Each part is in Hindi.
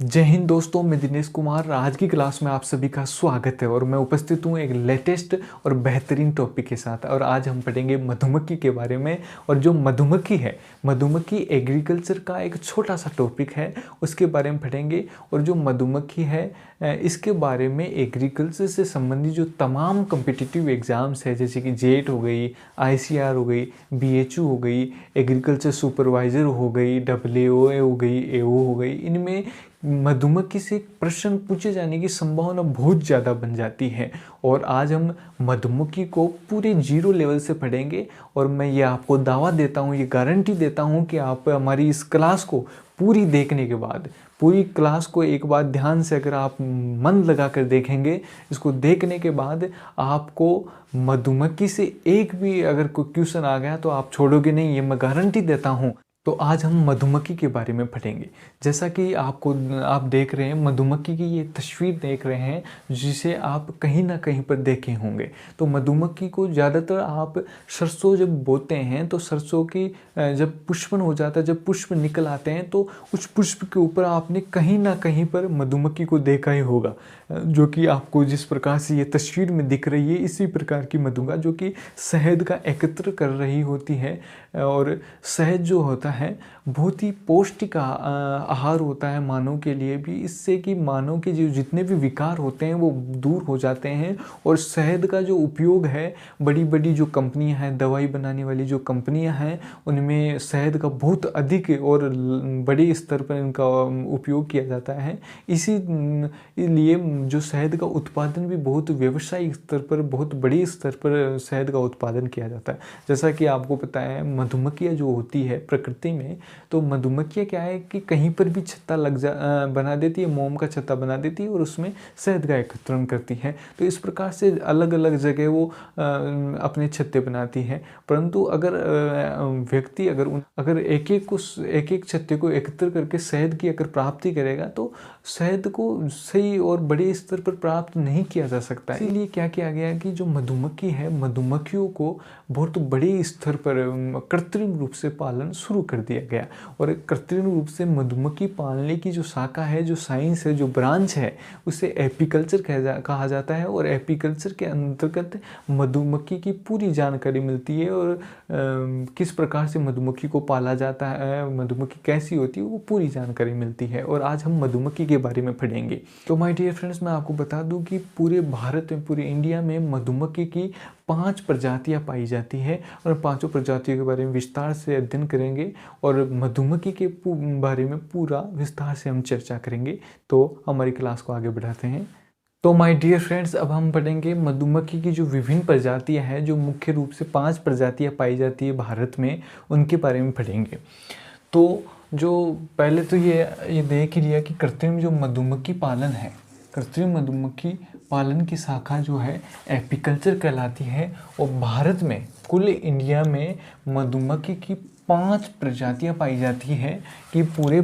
जय हिंद दोस्तों, मैं दिनेश कुमार। आज की क्लास में आप सभी का स्वागत है और मैं उपस्थित हूँ एक लेटेस्ट और बेहतरीन टॉपिक के साथ। और आज हम पढ़ेंगे मधुमक्खी के बारे में। और जो मधुमक्खी है, मधुमक्खी एग्रीकल्चर का एक छोटा सा टॉपिक है, उसके बारे में पढ़ेंगे। और जो मधुमक्खी है इसके बारे में एग्रीकल्चर से संबंधित जो तमाम कम्पिटिटिव एग्ज़ाम्स है, जैसे कि जेट हो गई, आईसीआर हो गई, बीएचयू हो गई, एग्रीकल्चर सुपरवाइज़र हो गई, डब्ल्यूओ हो गई, एओ हो गई, इनमें मधुमक्खी से प्रश्न पूछे जाने की संभावना बहुत ज़्यादा बन जाती है। और आज हम मधुमक्खी को पूरे जीरो लेवल से पढ़ेंगे। और मैं ये आपको दावा देता हूँ, ये गारंटी देता हूँ कि आप हमारी इस क्लास को पूरी देखने के बाद, पूरी क्लास को एक बार ध्यान से अगर आप मन लगा कर देखेंगे, इसको देखने के बाद आपको मधुमक्खी से एक भी अगर कोई क्वेश्चन आ गया तो आप छोड़ोगे नहीं, ये मैं गारंटी देता हूँ। तो आज हम मधुमक्खी के बारे में पढ़ेंगे। जैसा कि आप देख रहे हैं, मधुमक्खी की ये तस्वीर देख रहे हैं, जिसे आप कहीं ना कहीं पर देखे होंगे। तो मधुमक्खी को ज़्यादातर आप सरसों जब बोते हैं तो सरसों की जब पुष्पन हो जाता है, जब पुष्प निकल आते हैं, तो उस पुष्प के ऊपर आपने कहीं ना कहीं पर मधुमक्खी को देखा ही होगा, जो कि आपको जिस प्रकार से ये तस्वीर में दिख रही है, इसी प्रकार की मधुमक्खी जो कि शहद का एकत्र कर रही होती है। और शहद जो होता है बहुत ही पौष्टिक आहार होता है मानव के लिए भी, इससे कि मानव के जो जितने भी विकार होते हैं वो दूर हो जाते हैं। और शहद का जो उपयोग है, बड़ी बड़ी जो कंपनियां हैं, दवाई बनाने वाली जो कंपनियां हैं, उनमें शहद का बहुत अधिक और बड़े स्तर पर इनका उपयोग किया जाता है। इसी लिए जो शहद का उत्पादन भी बहुत व्यावसायिक स्तर पर, बहुत बड़े स्तर पर शहद का उत्पादन किया जाता है। जैसा कि आपको पता है, मधुमक्खियाँ जो होती है प्रकृति में, तो मधुमक्खियाँ क्या है कि कहीं पर भी छत्ता बना देती है, मोम का छत्ता बना देती है और उसमें शहद का एकत्रण करती है। तो इस प्रकार से अलग अलग जगह वो अपने छत्ते बनाती है। परंतु अगर व्यक्ति अगर एक एक छत्ते को एकत्र करके शहद की अगर प्राप्ति करेगा, तो शहद को सही और बड़े स्तर पर प्राप्त नहीं किया जा सकता है। इसीलिए क्या किया गया कि जो मधुमक्खी है, मधुमक्खियों को बहुत बड़े स्तर पर कृत्रिम रूप से पालन शुरू कर दिया गया। और कृत्रिम रूप से मधुमक्खी पालने की जो शाखा है, जो साइंस है, जो ब्रांच है, उसे एपीकल्चर कहा जाता है। और एपीकल्चर के अंतर्गत मधुमक्खी की पूरी जानकारी मिलती है और किस प्रकार से मधुमक्खी को पाला जाता है, मधुमक्खी कैसी होती है, वो पूरी जानकारी मिलती है। और आज हम मधुमक्खी के बारे में पढ़ेंगे। तो माय डियर फ्रेंड्स, मैं आपको बता दूं कि पूरे भारत में, पूरे इंडिया में मधुमक्खी की 5 प्रजातियां पाई जाती है। और पांचों प्रजातियों के बारे में विस्तार से अध्ययन करेंगे और मधुमक्खी के बारे में पूरा विस्तार से हम चर्चा करेंगे। तो हमारी क्लास को आगे बढ़ाते हैं। तो माय डियर फ्रेंड्स, अब हम पढ़ेंगे मधुमक्खी की जो विभिन्न प्रजातियां हैं, जो मुख्य रूप से 5 प्रजातियां पाई जाती है भारत में, उनके बारे में पढ़ेंगे। तो जो पहले तो ये देख ही लिया कि कृत्रिम जो मधुमक्खी पालन है, कृत्रिम मधुमक्खी पालन की शाखा जो है एपीकल्चर कहलाती है। और भारत में, कुल इंडिया में मधुमक्खी की 5 प्रजातियां पाई जाती हैं। कि पूरे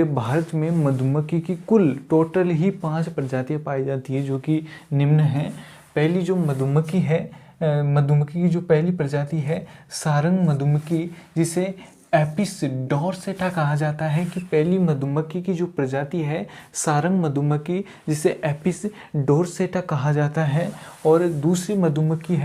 भारत में मधुमक्खी की कुल टोटल ही 5 प्रजातियां पाई जाती है, जो कि निम्न हैं। पहली जो मधुमक्खी है, मधुमक्खी की जो पहली प्रजाति है सारंग मधुमक्खी, जिसे एपिस डोरसेटा कहा जाता है। कि पहली मधुमक्खी की जो प्रजाति है सारंग मधुमक्खी, जिसे एपिस डोरसेटा कहा जाता है। और दूसरी मधुमक्खी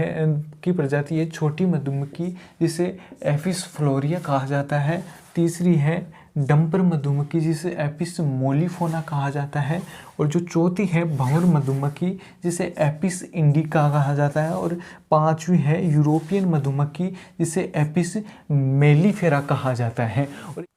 की प्रजाति है छोटी मधुमक्खी, जिसे एपिस फ्लोरिया कहा जाता है। तीसरी है डंपर मधुमक्खी, जिसे एपिस मोलिफोना कहा जाता है। और जो चौथी है भंवर मधुमक्खी, जिसे एपिस इंडिका कहा जाता है। और पांचवी है यूरोपियन मधुमक्खी, जिसे एपिस मेलिफेरा कहा जाता है।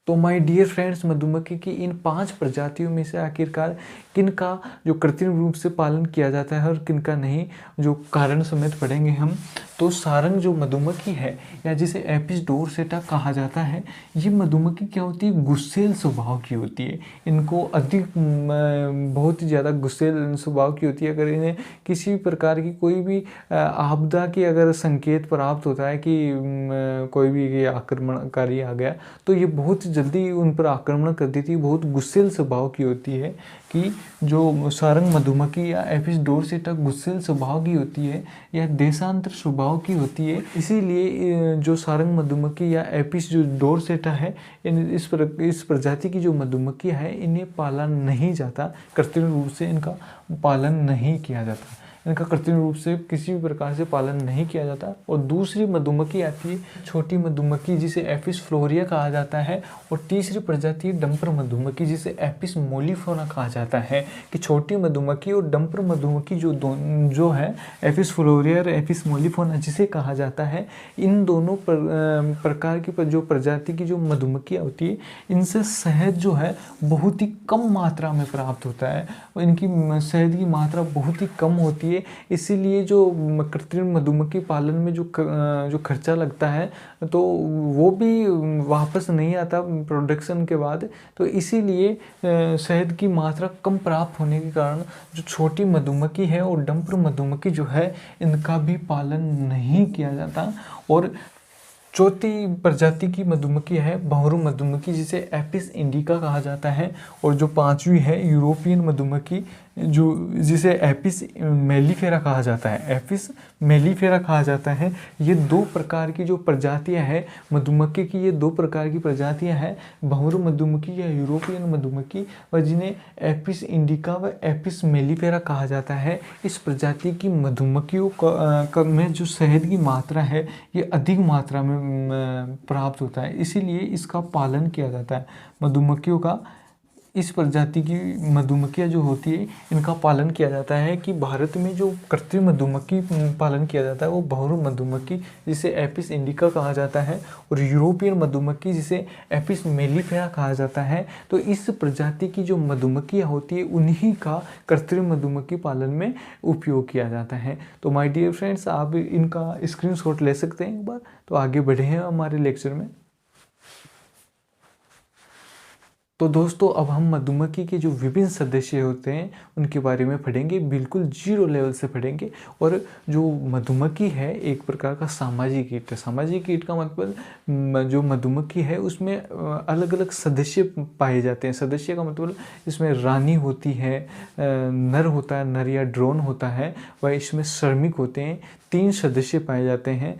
तो माय डियर फ्रेंड्स, मधुमक्खी की इन 5 प्रजातियों में से आखिरकार किनका जो कृत्रिम रूप से पालन किया जाता है और किनका नहीं, जो कारण समेत पढ़ेंगे हम। तो सारंग जो मधुमक्खी है, या जिसे एपिस डोरसेटा कहा जाता है, ये मधुमक्खी क्या होती है, गुस्सेल स्वभाव की होती है। इनको अधिक बहुत ही ज़्यादा गुस्सेल स्वभाव की होती है। अगर इन्हें किसी प्रकार की कोई भी आपदा की अगर संकेत प्राप्त होता है कि कोई भी आक्रमणकारी आ गया, तो ये बहुत जल्दी उन पर आक्रमण कर देती है। बहुत गुस्सेल स्वभाव की होती है। कि जो सारंग मधुमक्खी या एपिस डोरसेटा गुस्सेल स्वभाव की होती है या देशांतर स्वभाव की होती है, इसीलिए जो सारंग मधुमक्खी या एपिस जो डोरसेटा है, इस प्रजाति की जो मधुमक्खियाँ है इन्हें पाला नहीं जाता, कृत्रिम रूप से इनका पालन नहीं किया जाता, इनका कृत्रिम रूप से किसी भी प्रकार से पालन नहीं किया जाता। और दूसरी मधुमक्खी आती है छोटी मधुमक्खी जिसे एपिस फ्लोरिया कहा जाता है, और तीसरी प्रजाति डंपर मधुमक्खी जिसे एपिस मोलिफोरा कहा जाता है। कि छोटी मधुमक्खी और डंपर मधुमक्खी जो है एपिस फ्लोरिया और एपिस मोलिफोरा जिसे कहा जाता है, इन दोनों प्रकार की जो प्रजाति की जो मधुमक्खियाँ होती है इनसे शहद जो है बहुत ही कम मात्रा में प्राप्त होता है, और इनकी शहद की मात्रा बहुत ही कम होती है। इसीलिए जो कृत्रिम मधुमक्खी पालन में जो खर्चा लगता है तो वो भी वापस नहीं आता प्रोडक्शन के बाद। तो इसीलिए शहद की मात्रा कम प्राप्त होने के कारण जो छोटी मधुमक्खी है और डंपर मधुमक्खी जो है इनका भी पालन नहीं किया जाता। और चौथी प्रजाति की मधुमक्खी है भंवरू मधुमक्खी जिसे एपिस इंडिका कहा जाता है, और जो पांचवी है यूरोपियन मधुमक्खी जिसे एपिस मेलिफेरा कहा जाता है, एपिस मेलिफेरा कहा जाता है। ये दो प्रकार की जो प्रजातियां हैं मधुमक्खी की, ये दो प्रकार की प्रजातियां हैं, भंवरू मधुमक्खी या यूरोपियन मधुमक्खी, और जिन्हें एपिस इंडिका व एपिस मेलिफेरा कहा जाता है। इस प्रजाति की मधुमक्खियों में जो शहद की मात्रा है ये अधिक मात्रा में प्राप्त होता है, इसीलिए इसका पालन किया जाता है। मधुमक्खियों का इस प्रजाति की मधुमक्खियाँ जो होती है इनका पालन किया जाता है। कि भारत में जो कृत्रिम मधुमक्खी पालन किया जाता है वो भंवरू मधुमक्खी जिसे एपिस इंडिका कहा जाता है, और यूरोपियन मधुमक्खी जिसे एपिस मेलिफेरा कहा जाता है। तो इस प्रजाति की जो मधुमक्खियाँ होती है उन्हीं का कृत्रिम मधुमक्खी पालन में उपयोग किया जाता है। तो माय डियर फ्रेंड्स, आप इनका स्क्रीनशॉट ले सकते हैं एक बार। तो आगे बढ़े हैं हमारे लेक्चर में। तो दोस्तों अब हम मधुमक्खी के जो विभिन्न सदस्य होते हैं उनके बारे में पढ़ेंगे, बिल्कुल जीरो लेवल से पढ़ेंगे। और जो मधुमक्खी है एक प्रकार का सामाजिक कीट है। सामाजिक कीट का मतलब जो मधुमक्खी है उसमें अलग अलग सदस्य पाए जाते हैं। सदस्य का मतलब इसमें रानी होती है, नर होता है, नर या ड्रोन होता है, वह इसमें श्रमिक होते हैं। 3 सदस्य पाए जाते हैं,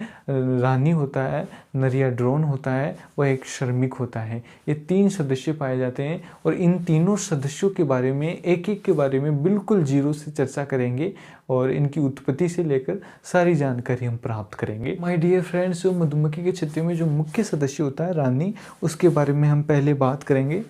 रानी होता है, नर या ड्रोन होता है, वह एक श्रमिक होता है। ये 3 सदस्य पाए जाते हैं, और इन तीनों सदस्यों के बारे में एक के बारे में बिल्कुल जीरो से चर्चा करेंगे, और इनकी उत्पत्ति से लेकर सारी जानकारी हम प्राप्त करेंगे। माय डियर फ्रेंड्स, जो मधुमक्खी के क्षेत्र में जो मुख्य सदस्य होता है रानी, उसके बारे में हम पहले बात करेंगे।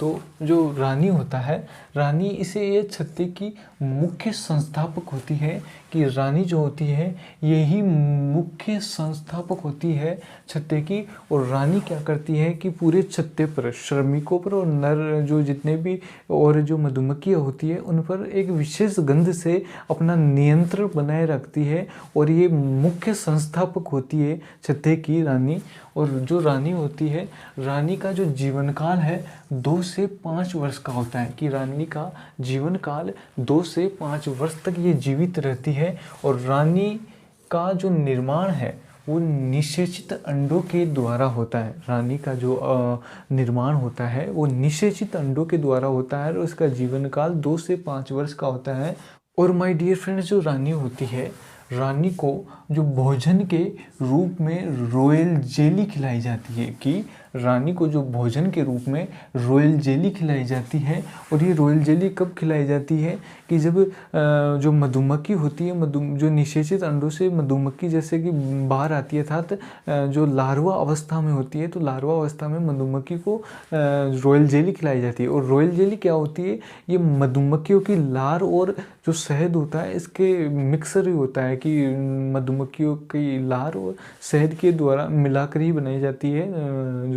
तो जो रानी होता है, रानी इसे ये छत्ते की मुख्य संस्थापक होती है। कि रानी जो होती है यही मुख्य संस्थापक होती है छत्ते की। और रानी क्या करती है कि पूरे छत्ते पर श्रमिकों पर और नर जो जितने भी और जो मधुमक्खियाँ होती है उन पर एक विशेष गंध से अपना नियंत्रण बनाए रखती है, और ये मुख्य संस्थापक होती है छत्ते की रानी। और जो रानी होती है, रानी का जो जीवन काल है 2 से 5 वर्ष का होता है। कि रानी का जीवन काल 2 से 5 वर्ष तक ये जीवित रहती है। और रानी का जो निर्माण है वो निषेचित अंडों के द्वारा होता है। रानी का जो निर्माण होता है वो निषेचित अंडों के द्वारा होता है, और उसका जीवन काल 2 से 5 वर्ष का होता है। और माय डियर फ्रेंड्स, जो रानी होती है, रानी को जो भोजन के रूप में रॉयल जेली खिलाई जाती है। कि रानी को जो भोजन के रूप में रॉयल जेली खिलाई जाती है। और ये रॉयल जेली कब खिलाई जाती है कि जब जो मधुमक्खी होती है, जो निषेचित अंडों से मधुमक्खी जैसे कि बाहर आती है, अर्थात जो लार्वा अवस्था में होती है, तो लार्वा अवस्था में मधुमक्खी को रॉयल जेली खिलाई जाती है। और रॉयल जेली क्या होती है, ये मधुमक्खियों की लार और जो शहद होता है इसके मिक्सर ही होता है। कि मधुमक्खियों की लार और शहद के द्वारा मिलाकर ही बनाई जाती है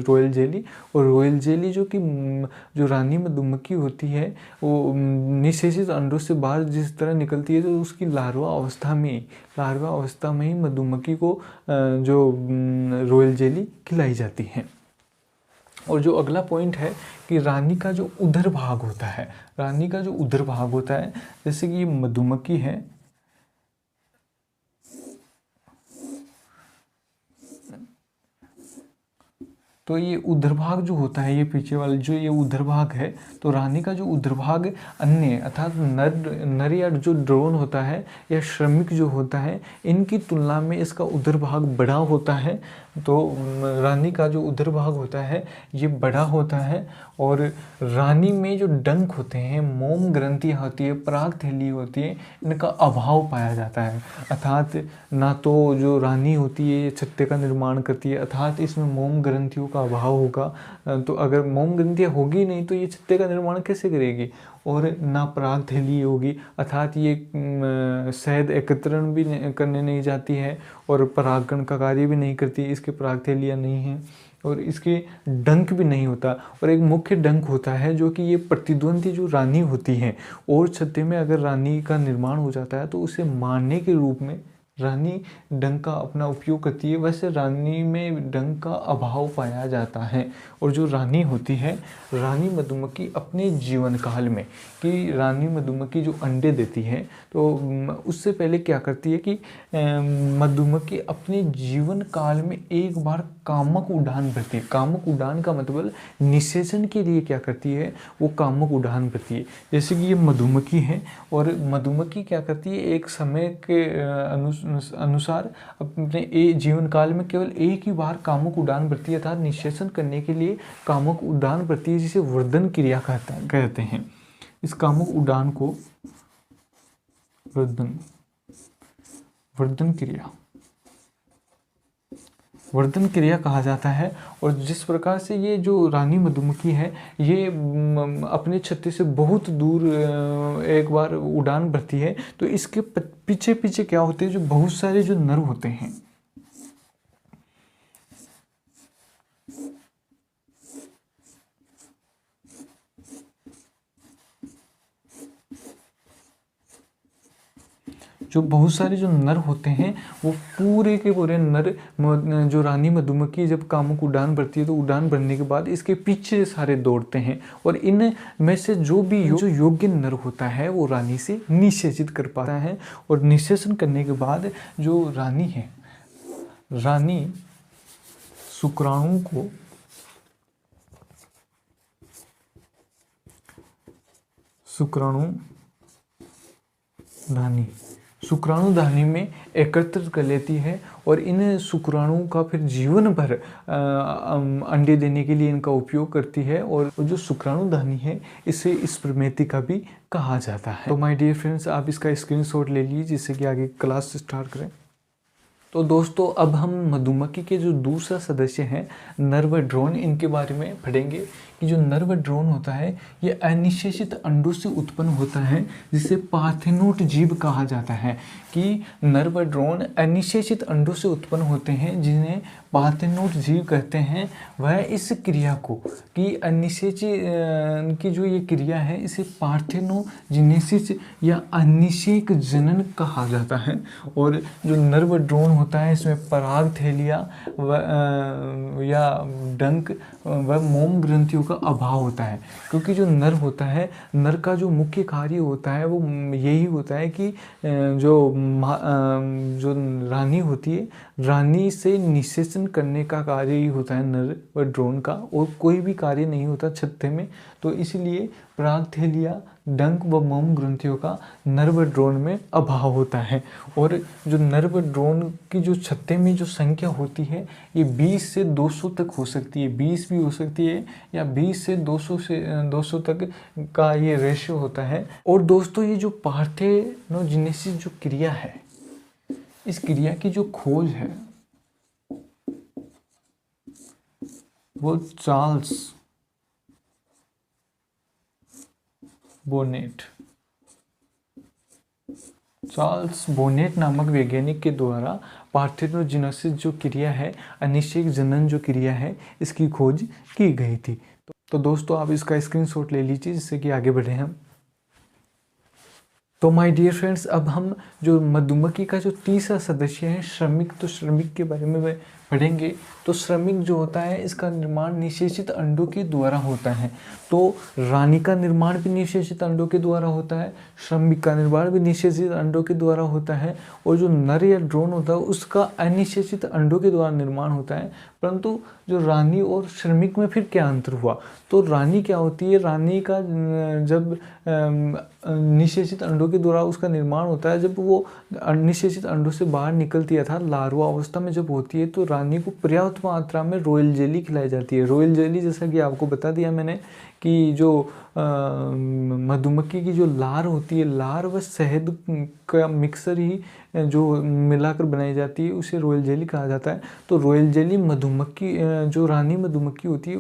रॉयल जेली। और रॉयल जेली जो रानी मधुमक्खी होती है वो निषेचित अंडों से बाहर जिस तरह निकलती है, तो उसकी लार्वा अवस्था में ही मधुमक्खी को जो रॉयल जेली खिलाई जाती है। और जो अगला पॉइंट है कि रानी का जो उदर भाग होता है, रानी का जो उदर भाग होता है, जैसे कि मधुमक्खी है, तो ये उदरभाग जो होता है, ये पीछे वाला जो ये उदरभाग है, तो रानी का जो उदरभाग अन्य अर्थात नर या जो ड्रोन होता है या श्रमिक जो होता है, इनकी तुलना में इसका उदरभाग बड़ा होता है। तो रानी का जो उदरभाग होता है ये बड़ा होता है। और रानी में जो डंक होते हैं, मोम ग्रंथि होती है, पराग थैली होती है, इनका अभाव पाया जाता है। अर्थात ना तो जो रानी होती है ये छत्ते का निर्माण करती है, अर्थात इसमें मोम ग्रंथियों का अभाव होगा। तो अगर मोम ग्रंथियाँ होगी नहीं तो ये छत्ते का निर्माण कैसे करेगी। और ना पराग थैली होगी, अर्थात ये शहद एकत्रण भी करने नहीं जाती है और परागण का कार्य भी नहीं करती, इसके पराग थैलियाँ नहीं हैं। और इसके डंक भी नहीं होता। और एक मुख्य डंक होता है जो कि ये प्रतिद्वंदी जो रानी होती है, और छत्ते में अगर रानी का निर्माण हो जाता है तो उसे मारने के रूप में रानी डंक का अपना उपयोग करती है। वैसे रानी में डंक का अभाव पाया जाता है। और जो रानी होती है, रानी मधुमक्खी अपने जीवन काल में, कि रानी मधुमक्खी जो अंडे देती है तो उससे पहले क्या करती है कि मधुमक्खी अपने जीवन काल में एक बार कामक उड़ान भरती है। कामक उड़ान का मतलब निषेचन के लिए क्या करती है, वो कामक उड़ान भरती है। जैसे कि ये मधुमक्खी है और मधुमक्खी क्या करती है, एक समय के अनुसार अपने जीवन काल में केवल एक ही बार कामुक उड़ान भरती है, अर्थात निषेचन करने के लिए कामुक उड़ान भरती है, जिसे वर्धन क्रिया कहते हैं। इस कामुक उड़ान को वर्धन क्रिया कहा जाता है। और जिस प्रकार से ये जो रानी मधुमक्खी है ये अपने छत्ते से बहुत दूर एक बार उड़ान भरती है, तो इसके पीछे पीछे क्या होते हैं, जो बहुत सारे जो नर होते हैं, जो बहुत सारे जो नर होते हैं वो पूरे के पूरे नर जो रानी मधुमक्खी जब कामुक उड़ान भरती है तो उड़ान भरने के बाद इसके पीछे सारे दौड़ते हैं। और इन में से जो भी जो योग्य नर होता है वो रानी से निषेचित कर पाता है। और निषेचन करने के बाद जो रानी है, रानी शुक्राणु को शुक्राणुधानी में एकत्रित कर लेती है। और इन शुक्राणु का फिर जीवन भर अंडे देने के लिए इनका उपयोग करती है। और जो शुक्राणुधानी है इसे स्पर्मेतिका भी कहा जाता है। तो माय डियर फ्रेंड्स, आप इसका स्क्रीनशॉट ले लीजिए जिससे कि आगे क्लास स्टार्ट करें। तो दोस्तों अब हम मधुमक्खी के जो दूसरा सदस्य हैं नर व ड्रोन, इनके बारे में पढ़ेंगे कि जो नर व ड्रोन होता है ये अनिषेचित अंडों से उत्पन्न होता है, जिसे पार्थेनोट जीव कहा जाता है। कि नर व ड्रोन अनिषेचित अंडों से उत्पन्न होते हैं जिन्हें पार्थेनोट जीव कहते हैं। वह इस क्रिया को कि अनिषेचित की जो ये क्रिया है इसे पार्थेनोजेनेसिस या अनिषेक जनन कहा जाता है। और जो नर व ड्रोन होता है इसमें पराग थैलियाँ या डंक व मोम ग्रंथियों का अभाव होता है। क्योंकि जो नर होता है, नर का जो मुख्य कार्य होता है वो यही होता है कि जो रानी होती है, रानी से निषेचन करने का कार्य ही होता है नर व ड्रोन का, और कोई भी कार्य नहीं होता छत्ते में। तो इसलिए पराग थैलियाँ, डंक व मोम ग्रंथियों का नर व ड्रोन में अभाव होता है। और जो नर व ड्रोन की जो छत्ते में जो संख्या होती है ये 20 से 200 तक हो सकती है। 20 भी हो सकती है या 20 से 200 तक का ये रेशियो होता है। और दोस्तों ये जो पार्थेनोजेनेसिस जो क्रिया है, इस क्रिया की जो खोज है वो चार्ल्स बोनेट नामक वैज्ञानिक के द्वारा पार्थेनोजेनेसिस जो क्रिया है, अनिषेक जनन जो क्रिया है, इसकी खोज की गई थी। तो दोस्तों आप इसका स्क्रीनशॉट ले लीजिए जिससे कि आगे बढ़े हम। तो माय डियर फ्रेंड्स, अब हम जो मधुमक्खी का जो तीसरा सदस्य है श्रमिक, तो श्रमिक के बारे में पढ़ेंगे तो श्रमिक जो होता है इसका निर्माण निषेचित अंडों के द्वारा होता है। तो रानी का निर्माण भी निषेचित अंडों के द्वारा होता है, श्रमिक का निर्माण भी निषेचित अंडों के द्वारा होता है, और जो नर या ड्रोन होता है उसका अनिषेचित अंडों के द्वारा निर्माण होता है। परंतु जो रानी और श्रमिक में फिर क्या अंतर हुआ? तो रानी क्या होती है, रानी का जब निषेचित अंडों के द्वारा उसका निर्माण होता है, जब वो निषेचित अंडों से बाहर निकलती है अर्थात लार्वा अवस्था में जब होती है तो रानी को पर्याप्त मात्रा में रॉयल जेली खिलाई जाती है। रॉयल जेली जैसा कि आपको बता दिया मैंने कि जो मधुमक्खी की जो लार होती है, लार व शहद का मिक्सर ही जो मिलाकर बनाई जाती है उसे रॉयल जेली कहा जाता है। तो रॉयल जेली मधुमक्खी जो रानी मधुमक्खी होती है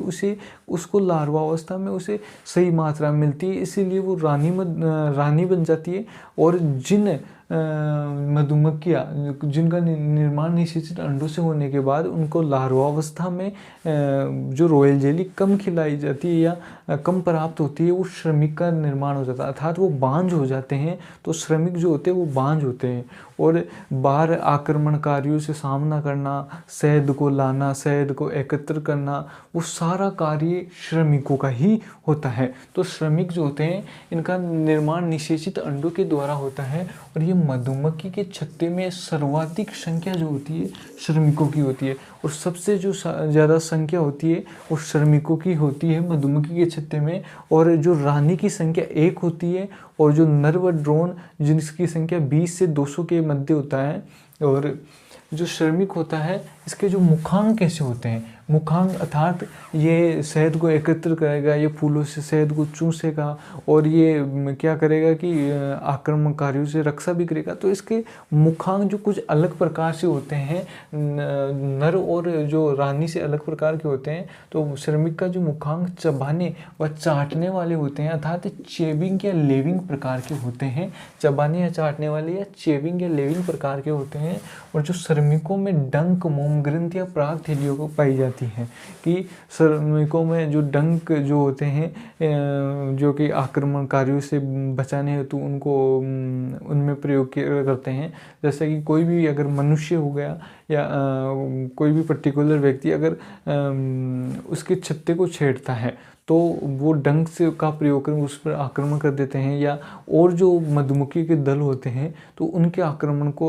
उसको लार्वा अवस्था में उसे सही मात्रा में मिलती है, इसीलिए वो रानी बन जाती है। और जिन मधुमक्खियाँ जिनका निर्माण निषेचित अंडों से होने के बाद उनको लार्वावस्था में जो रॉयल जेली कम खिलाई जाती है या कम प्राप्त होती है, वो श्रमिक का निर्माण हो जाता है, अर्थात वो बांझ हो जाते हैं। तो श्रमिक जो होते हैं वो बांझ होते हैं और बाहर आक्रमणकारियों से सामना करना, शहद को लाना, शहद को एकत्र करना, वो सारा कार्य श्रमिकों का ही होता है। तो श्रमिक जो होते हैं इनका निर्माण निषेचित अंडों के द्वारा होता है और ये मधुमक्खी के छत्ते में सर्वाधिक संख्या जो होती है श्रमिकों की होती है और सबसे जो ज़्यादा संख्या होती है वो श्रमिकों की होती है मधुमक्खी के छत्ते में। और जो रानी की संख्या 1 होती है और जो नर व ड्रोन जिनकी संख्या 20 से 200 के मध्य होता है। और जो श्रमिक होता है इसके जो मुखांग कैसे होते हैं, मुखांग अर्थात ये शहद को एकत्र करेगा, ये फूलों से शहद को चूसेगा और ये क्या करेगा कि आक्रमणकारियों से रक्षा भी करेगा। तो इसके मुखांग जो कुछ अलग प्रकार से होते हैं, नर और जो रानी से अलग प्रकार के होते हैं। तो श्रमिक का जो मुखांग चबाने व चाटने वाले होते हैं, अर्थात चेविंग या लेविंग प्रकार के होते हैं। चबाने या चाटने वाले या चेविंग या लेविंग प्रकार के होते हैं। और जो श्रमिकों में डंक, मोम ग्रंथि या परागथैलियों को पाई जाती है कि श्रमिकों में जो डंक जो होते हैं जो कि आक्रमणकारियों से बचाने हेतु उनको उनमें प्रयोग करते हैं। जैसे कि कोई भी अगर मनुष्य हो गया या कोई भी पर्टिकुलर व्यक्ति अगर उसके छत्ते को छेड़ता है तो वो डंक से का प्रयोग कर उस पर आक्रमण कर देते हैं। या और जो मधुमक्खी के दल होते हैं तो उनके आक्रमण को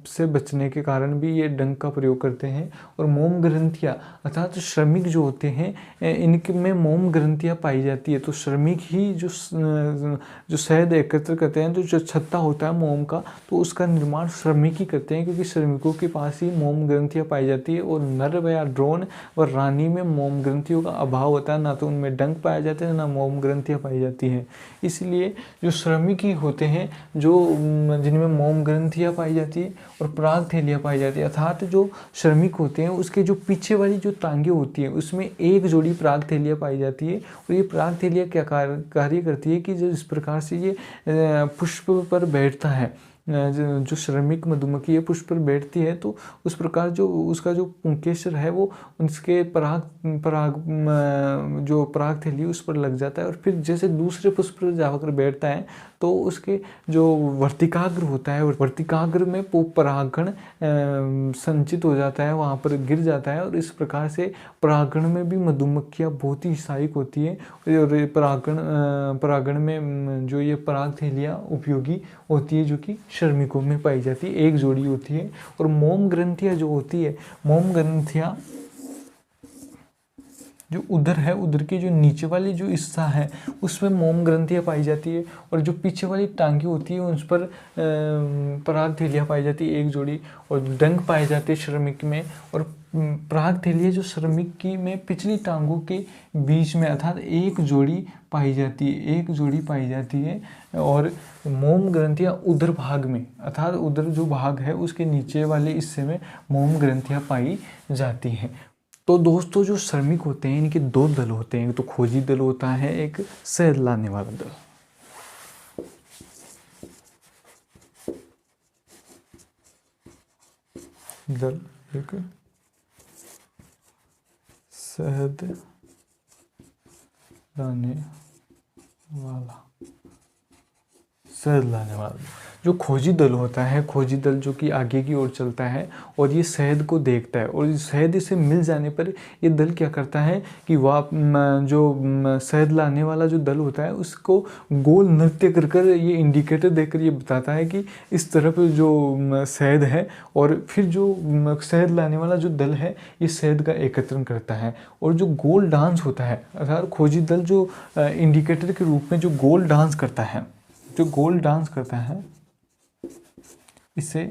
से बचने के कारण भी ये डंक का प्रयोग करते हैं। और मोम ग्रंथियाँ अर्थात श्रमिक जो होते हैं इनके में मोम ग्रंथियाँ पाई जाती है। तो श्रमिक ही जो शहद एकत्र करते हैं, तो जो छत्ता होता है मोम का, तो उसका निर्माण श्रमिक ही करते हैं क्योंकि श्रमिकों के पास ही मोम ग्रंथियाँ पाई जाती है। और नर या ड्रोन और रानी में मोम ग्रंथियों का अभाव होता है, ना तो उनमें डंक पाए जाते हैं ना मोम ग्रंथियाँ पाई जाती हैं। इसलिए जो श्रमिक ही होते हैं जो जिनमें मोम ग्रंथियाँ पाई जाती है और परागथैलियाँ पाई जाती है, अर्थात जो श्रमिक होते हैं उसके जो पीछे वाली जो टांगें होती हैं उसमें एक जोड़ी परागथैलियाँ पाई जाती है। और ये परागथैलियाँ क्या कार्य करती है कि जो इस प्रकार से ये पुष्प पर बैठता है, जो श्रमिक मधुमक्खी है पुष्प पर बैठती है तो उस प्रकार जो उसका जो केसर है वो उसके जो परागथैली उस पर लग जाता है और फिर जैसे दूसरे पुष्प पर जाकर बैठता है तो उसके जो वर्तिकाग्र होता है, वर्तिकाग्र में परागण संचित हो जाता है, वहाँ पर गिर जाता है। और इस प्रकार से परागण में भी मधुमक्खियाँ बहुत ही सहायक होती हैं और परागण में जो ये परागथैलियाँ उपयोगी होती है जो कि श्रमिकों में पाई जाती है, एक जोड़ी होती है। और मोम ग्रंथियाँ जो होती है, मोम ग्रंथियाँ जो उदर है, उदर की जो नीचे वाली जो हिस्सा है उसमें मोम ग्रंथियाँ पाई जाती है और जो पीछे वाली टांगी होती है उस पर परागथैलियाँ पाई जाती है एक जोड़ी और डंक पाए जाते हैं श्रमिक में। और परागथैलियाँ जो श्रमिक की में पिछली टांगों के बीच में अर्थात एक जोड़ी पाई जाती है, एक जोड़ी पाई जाती है। और मोम ग्रंथियाँ उदर भाग में अर्थात उदर जो भाग है उसके नीचे वाले हिस्से में मोम ग्रंथियाँ पाई जाती हैं। तो दोस्तों जो श्रमिक होते हैं इनके 2 दल होते हैं, एक तो खोजी दल होता है, एक शहद लाने वाला दल। एक शहद लाने वाला, शहद लाने वाला। जो खोजी दल होता है, खोजी दल जो कि आगे की ओर चलता है और ये शहद को देखता है और शहद इसे मिल जाने पर ये दल क्या करता है कि वह जो शहद लाने वाला जो दल होता है उसको गोल नृत्य कर कर ये इंडिकेटर देकर ये बताता है कि इस तरफ जो शहद है, और फिर जो शहद लाने वाला जो दल है ये शहद का एकत्रण करता है। और जो गोल डांस होता है, अर्थात खोजी दल जो इंडिकेटर के रूप में जो गोल डांस करता है, जो गोल डांस करता है इसे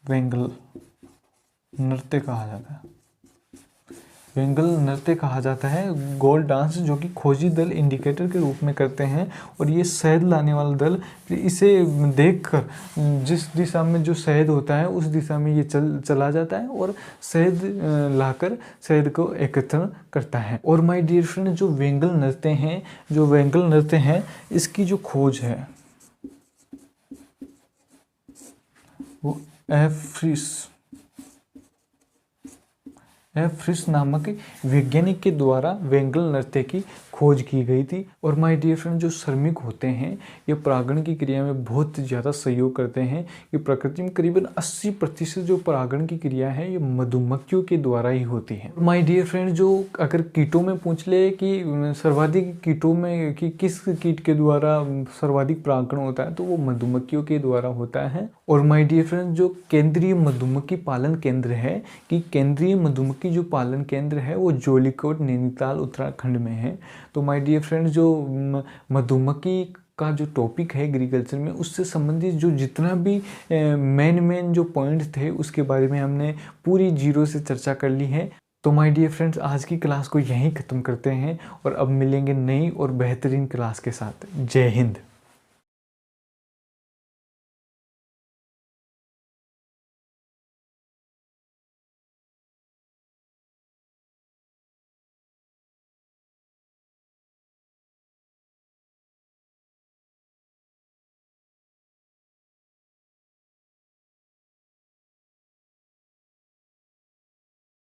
वेंगल नृत्य कहा जाता है। वेंगल नृत्य कहा जाता है गोल डांस जो कि खोजी दल इंडिकेटर के रूप में करते हैं, और ये शहद लाने वाला दल इसे देखकर जिस दिशा में जो शहद होता है उस दिशा में ये चला जाता है और शहद लाकर शहद को एकत्रण करता है। और माय डियर फ्रेंड, जो वेंगल नृत्य हैं इसकी जो खोज है वो फ्रिस नामक वैज्ञानिक के द्वारा वेंगल नृत्य की खोज की गई थी। और माय डियर फ्रेंड, जो श्रमिक होते हैं ये परागण की क्रिया में बहुत ज़्यादा सहयोग करते हैं। ये प्रकृति में करीबन 80% जो परागण की क्रिया है ये मधुमक्खियों के द्वारा ही होती है। माय डियर फ्रेंड, जो अगर कीटों में पूछ ले कि सर्वाधिक कीटों में कि किस कीट के द्वारा सर्वाधिक परागण होता है, तो वो मधुमक्खियों के द्वारा होता है। और माय डियर फ्रेंड, जो केंद्रीय मधुमक्खी पालन केंद्र है कि केंद्रीय मधुमक्खी जो पालन केंद्र है वो जोलीकोट नैनीताल उत्तराखंड में है। तो माय डियर फ्रेंड, जो मधुमक्खी का जो टॉपिक है एग्रीकल्चर में उससे संबंधित जो जितना भी मेन जो पॉइंट थे उसके बारे में हमने पूरी जीरो से चर्चा कर ली है। तो माय डियर फ्रेंड्स, आज की क्लास को यहीं ख़त्म करते हैं और अब मिलेंगे नई और बेहतरीन क्लास के साथ। जय हिंद।